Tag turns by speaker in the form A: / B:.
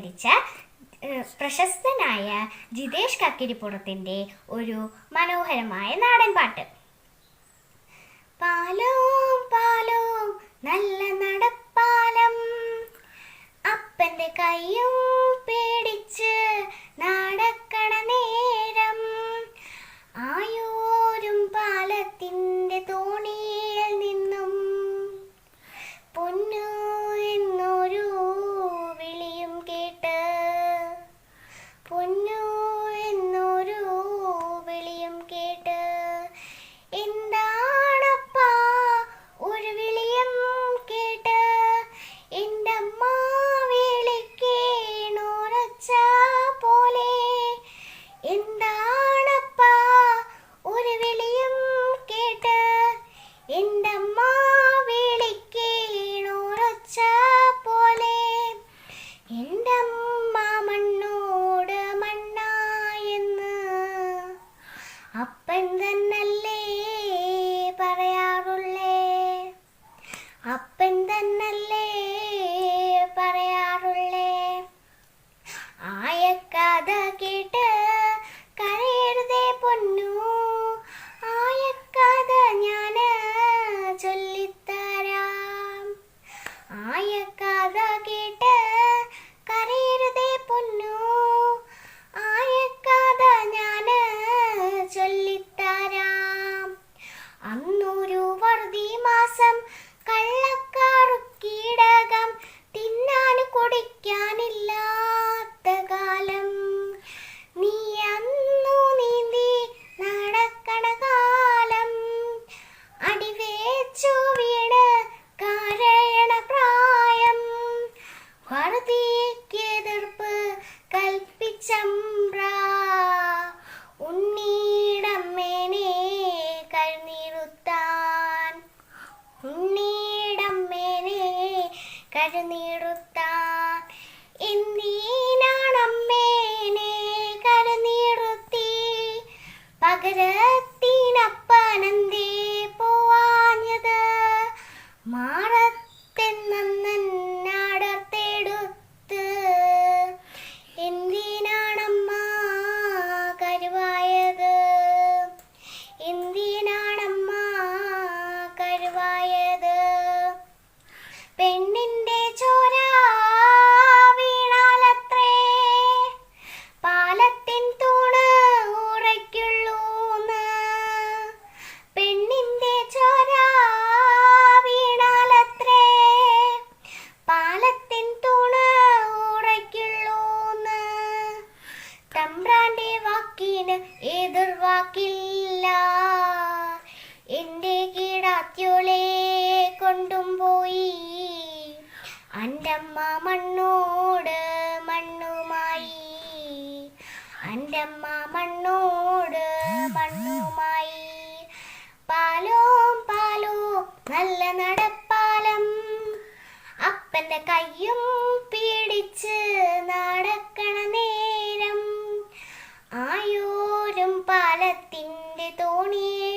A: ആലപിച്ച പ്രശസ്തനായ ജിതേഷ് കക്കിരിപ്പുറത്തിൻ്റെ ഒരു മനോഹരമായ നാടൻ പാട്ട്. പാലോം പാലോം നല്ല നടപ്പാലം, അപ്പൻ്റെ കയ്യും പേടിച്ച് നടക്കണ നേരം, ആയോരും പാലത്തിൻ്റെ തോണിയിൽ നിന്നും പൊന്നു എന്നൊരു വിളിയും കേട്ട്, പൊന്നു എന്നൊരു വിളിയും കേട്ട്, എന്താണപ്പാ ഒരു വിളിയും കേട്ട്, എൻ്റെ അമ്മ വിളിക്കേണോരൊച്ച പോലെ, എന്താണപ്പാ ഒരു വിളിയും കേട്ട്, എൻ്റെ അമ്മ വിളിക്കേണോരൊച്ച പോലെ, എൻ്റെ അമ്മ മണ്ണോട് മണ്ണായെന്ന് അപ്പൻ തന്നല്ലേ പറയാറുള്ളേ, അപ്പൻ തന്നല്ലേ പറയാറുള്ളേ. ആയക്കഥ കേട്ട് കരയരുതേ പൊന്നു, ആയക്കഥ ഞാൻ ചൊല്ലിത്തരാം. ആയക്കഥ കേട്ട് കരയരുതേ പൊന്നു, ആയക്കഥ ഞാൻ ചൊല്ലിത്തരാം. അന്നൊരു വറുതി മാസം കള്ളക്കാറുക്കീടകം തിന്നാനും കുടിക്കാനില്ലാത്ത കാലം, നീ അന്നു നീന്തി നടക്കണ കാലം, അടിവേച്ചു വീണ് കരയണ പ്രായം, വറുതിക്ക് എതിർപ്പ് കൽപ്പിച്ചമ്പ്ര ഉണ്ണീടമ്മേനെ കരുനീറുത്താൻ, ഉണ്ണീടമ്മേനെ കരുനീറുത്താൻ. എന്തിനാണമ്മേനെ കരുനീറുത്തി, പകരത്തിനപ്പനെന്തേ പോവാഞ്ഞത്, മാറത്തെന്നടർത്തെടുത്ത് എന്തിനാണമ്മ കരുവായത്, എന്തിനാണമ്മ കരുവായത്. പെണ്ണിൻ്റെ ചോര വീണാലത്രേ പാലത്തിൻ തൂണ് ഉറയ്ക്കുള്ളൂന്ന്, പെണ്ണിൻ്റെ ചോര വീണാലത്രേ പാലത്തിൻ തൂണ് ഉറയ്ക്കുള്ളൂന്ന്. തമ്പ്രാൻ്റെ വാക്കിന് എതിർവാക്കില്ല, എൻ്റെ കീടാത്യോളെ കൊണ്ടും പോയി, അൻ്റമ്മ മണ്ണോട് മണ്ണുമായി, അൻ്റമ്മ മണ്ണോട് മണ്ണുമായി. പാലോം പാലോം നല്ല നടപ്പാലം, അപ്പൻ്റെ കയ്യും പിടിച്ച് നടക്കണ നേരം, ആയോരും പാലത്തിൻ്റെ തോണിയെ